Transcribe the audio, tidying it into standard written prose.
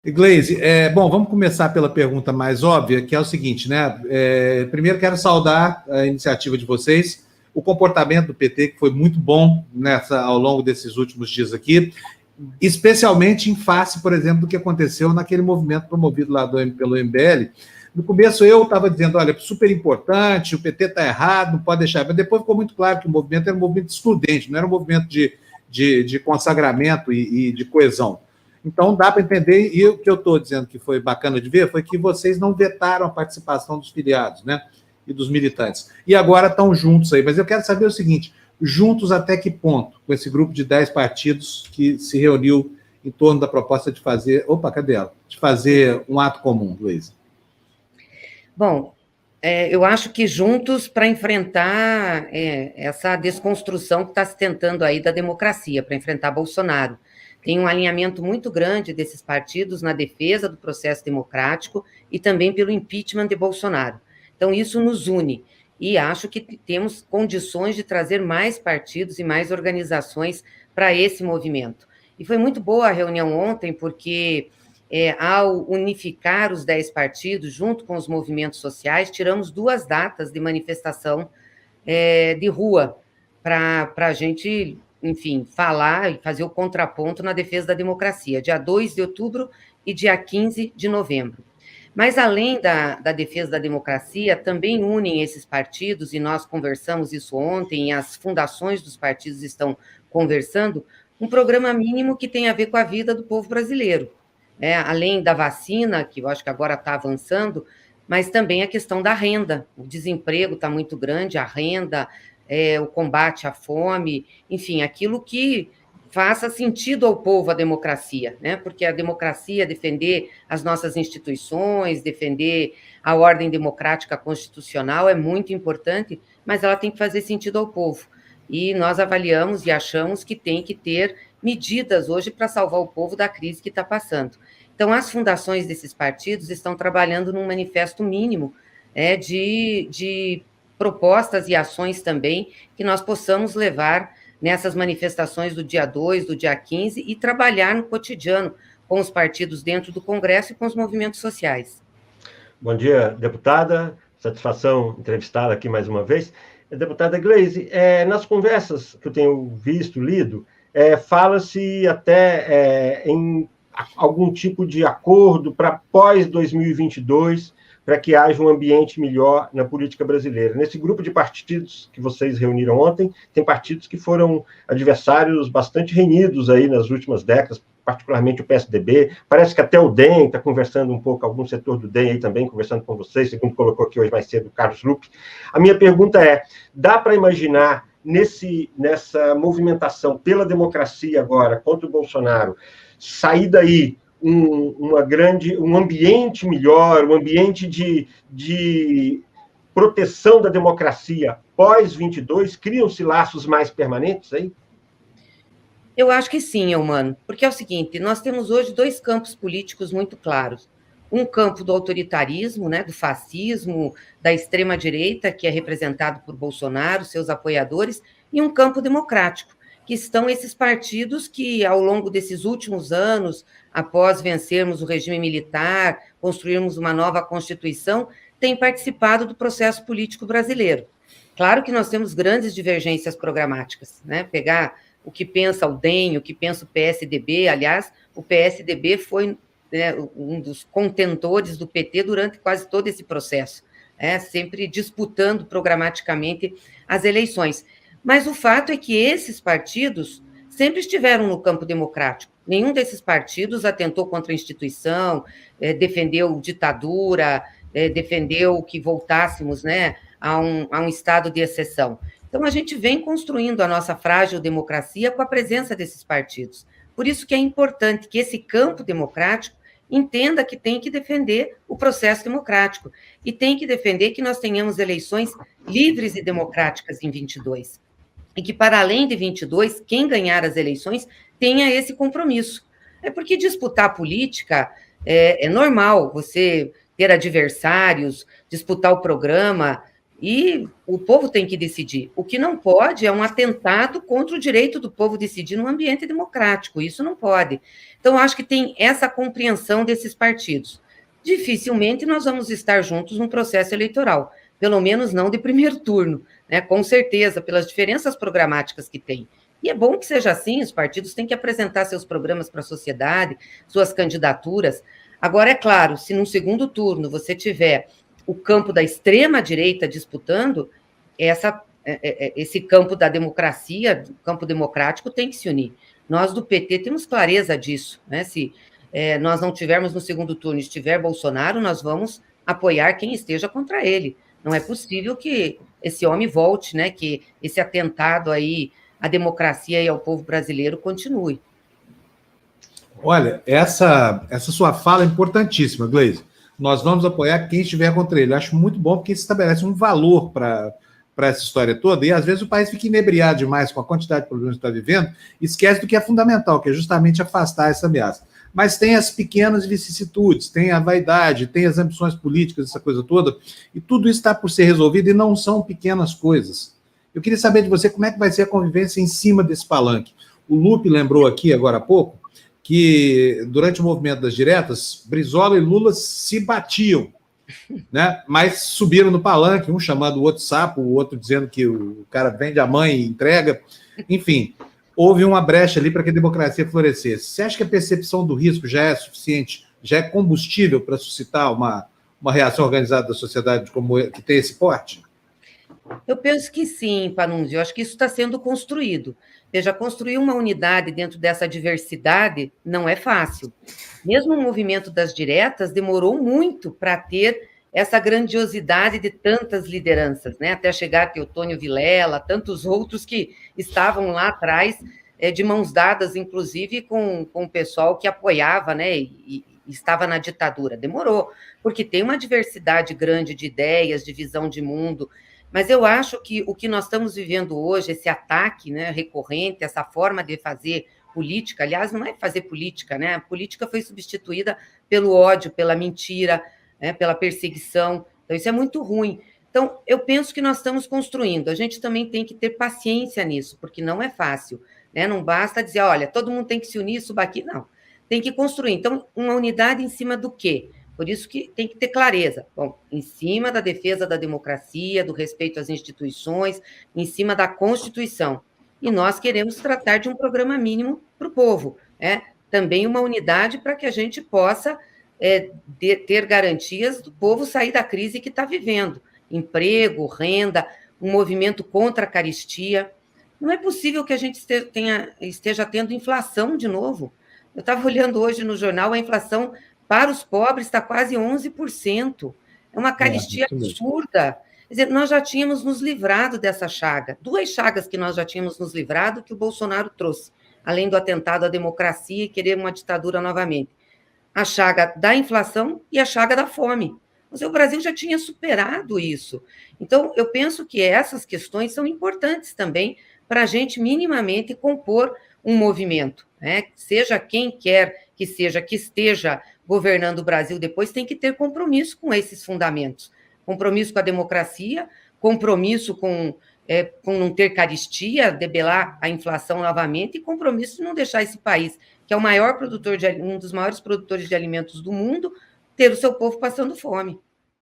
Gleise, bom, vamos começar pela pergunta mais óbvia, que é o seguinte, né? Primeiro quero saudar a iniciativa de vocês, o comportamento do PT, que foi muito bom ao longo desses últimos dias aqui, especialmente em face, por exemplo, do que aconteceu naquele movimento promovido lá pelo MBL. No começo eu estava dizendo, olha, super importante, o PT está errado, não pode deixar, mas depois ficou muito claro que o movimento era um movimento excludente, não era um movimento de consagramento e de coesão. Então, dá para entender, e o que eu estou dizendo que foi bacana de ver foi que vocês não vetaram a participação dos filiados, né, e dos militantes. E agora estão juntos aí. Mas eu quero saber o seguinte, juntos até que ponto, com esse grupo de 10 partidos que se reuniu em torno da proposta de fazer... Opa, cadê ela? De fazer um ato comum, Luísa. Bom, eu acho que juntos para enfrentar essa desconstrução que está se tentando aí da democracia, para enfrentar Bolsonaro. Tem um alinhamento muito grande desses partidos na defesa do processo democrático e também pelo impeachment de Bolsonaro. Então, isso nos une. E acho que temos condições de trazer mais partidos e mais organizações para esse movimento. E foi muito boa a reunião ontem, porque ao unificar os 10 partidos, junto com os movimentos sociais, tiramos 2 datas de manifestação de rua para a gente, enfim, falar e fazer o contraponto na defesa da democracia, dia 2 de outubro e dia 15 de novembro. Mas, além da defesa da democracia, também unem esses partidos, e nós conversamos isso ontem, e as fundações dos partidos estão conversando, um programa mínimo que tem a ver com a vida do povo brasileiro. Além da vacina, que eu acho que agora está avançando, mas também a questão da renda. O desemprego está muito grande, a renda, o combate à fome, enfim, aquilo que faça sentido ao povo a democracia, né? Porque a democracia, defender as nossas instituições, defender a ordem democrática constitucional é muito importante, mas ela tem que fazer sentido ao povo. E nós avaliamos e achamos que tem que ter medidas hoje para salvar o povo da crise que está passando. Então, as fundações desses partidos estão trabalhando num manifesto mínimo de propostas e ações também que nós possamos levar nessas manifestações do dia 2, do dia 15, e trabalhar no cotidiano com os partidos dentro do Congresso e com os movimentos sociais. Bom dia, deputada. Satisfação entrevistá-la aqui mais uma vez. Deputada Gleise, nas conversas que eu tenho visto, lido, fala-se até em algum tipo de acordo para pós-2022, para que haja um ambiente melhor na política brasileira. Nesse grupo de partidos que vocês reuniram ontem, tem partidos que foram adversários bastante renhidos aí nas últimas décadas, particularmente o PSDB, parece que até o DEM está conversando um pouco, algum setor do DEM aí também conversando com vocês, segundo colocou aqui hoje mais cedo o Carlos Lupe. A minha pergunta dá para imaginar nessa movimentação pela democracia agora contra o Bolsonaro, sair daí um ambiente melhor, um ambiente de proteção da democracia pós-22, criam-se laços mais permanentes aí? Eu acho que sim, Eumano, porque é o seguinte, nós temos hoje 2 campos políticos muito claros. Um campo do autoritarismo, né, do fascismo, da extrema-direita, que é representado por Bolsonaro, seus apoiadores, e um campo democrático, que estão esses partidos que, ao longo desses últimos anos, após vencermos o regime militar, construirmos uma nova Constituição, têm participado do processo político brasileiro. Claro que nós temos grandes divergências programáticas, né? Pegar o que pensa o DEM, o que pensa o PSDB, aliás, o PSDB foi um dos contentores do PT durante quase todo esse processo, sempre disputando programaticamente as eleições. Mas o fato é que esses partidos sempre estiveram no campo democrático. Nenhum desses partidos atentou contra a instituição, defendeu ditadura, defendeu que voltássemos, né, a um estado de exceção. Então, a gente vem construindo a nossa frágil democracia com a presença desses partidos. Por isso que é importante que esse campo democrático entenda que tem que defender o processo democrático e tem que defender que nós tenhamos eleições livres e democráticas em 22. E que, para além de 22, quem ganhar as eleições tenha esse compromisso. Porque disputar política é normal, você ter adversários, disputar o programa, E o povo tem que decidir. O que não pode é um atentado contra o direito do povo decidir num ambiente democrático. Isso não pode. Então, acho que tem essa compreensão desses partidos. Dificilmente nós vamos estar juntos num processo eleitoral, pelo menos não de primeiro turno, né? Com certeza, pelas diferenças programáticas que tem. E é bom que seja assim, os partidos têm que apresentar seus programas para a sociedade, suas candidaturas. Agora, é claro, se no segundo turno você tiver o campo da extrema-direita disputando, esse campo da democracia, o campo democrático, tem que se unir. Nós, do PT, temos clareza disso, né? Se nós não tivermos no segundo turno e estiver Bolsonaro, nós vamos apoiar quem esteja contra ele. Não é possível que esse homem volte, né? Que esse atentado aí à democracia e ao povo brasileiro continue. Olha, essa sua fala é importantíssima, Gleisi. Nós vamos apoiar quem estiver contra ele. Eu acho muito bom, porque isso estabelece um valor para essa história toda, e às vezes o país fica inebriado demais com a quantidade de problemas que está vivendo, esquece do que é fundamental, que é justamente afastar essa ameaça. Mas tem as pequenas vicissitudes, tem a vaidade, tem as ambições políticas, essa coisa toda, e tudo isso está por ser resolvido, e não são pequenas coisas. Eu queria saber de você como é que vai ser a convivência em cima desse palanque. O Lupe lembrou aqui, agora há pouco, que durante o movimento das diretas, Brizola e Lula se batiam, né? Mas subiram no palanque, um chamando o outro sapo, o outro dizendo que o cara vende a mãe e entrega. Enfim, houve uma brecha ali para que a democracia florescesse. Você acha que a percepção do risco já é suficiente, já é combustível para suscitar uma reação organizada da sociedade que tem esse porte? Eu penso que sim, Panunzio. Eu acho que isso está sendo construído. Veja, construir uma unidade dentro dessa diversidade não é fácil. Mesmo o movimento das diretas demorou muito para ter essa grandiosidade de tantas lideranças, né? Até chegar a Teotônio Vilela, tantos outros que estavam lá atrás, de mãos dadas, inclusive, com o pessoal que apoiava, né? E estava na ditadura. Demorou, porque tem uma diversidade grande de ideias, de visão de mundo. Mas eu acho que o que nós estamos vivendo hoje, esse ataque, né, recorrente, essa forma de fazer política, aliás, não é fazer política, né? A política foi substituída pelo ódio, pela mentira, né, pela perseguição. Então, isso é muito ruim. Então, eu penso que nós estamos construindo. A gente também tem que ter paciência nisso, porque não é fácil, né? Não basta dizer, olha, todo mundo tem que se unir, subir aqui. Não. Tem que construir. Então, uma unidade em cima do quê? Por isso que tem que ter clareza. Bom, em cima da defesa da democracia, do respeito às instituições, em cima da Constituição. E nós queremos tratar de um programa mínimo para o povo. Também uma unidade para que a gente possa ter garantias do povo sair da crise que está vivendo. Emprego, renda, um movimento contra a carestia. Não é possível que a gente esteja tendo inflação de novo. Eu estava olhando hoje no jornal, a inflação para os pobres está quase 11%. É uma carestia absurda. Quer dizer, nós já tínhamos nos livrado dessa chaga. 2 chagas que nós já tínhamos nos livrado que o Bolsonaro trouxe, além do atentado à democracia e querer uma ditadura novamente. A chaga da inflação e a chaga da fome. Mas o Brasil já tinha superado isso. Então, eu penso que essas questões são importantes também para a gente minimamente compor um movimento, né? Seja quem quer que seja, que esteja governando o Brasil depois, tem que ter compromisso com esses fundamentos. Compromisso com a democracia, compromisso com não ter carestia, debelar a inflação novamente, e compromisso de não deixar esse país, que é o maior produtor um dos maiores produtores de alimentos do mundo, ter o seu povo passando fome.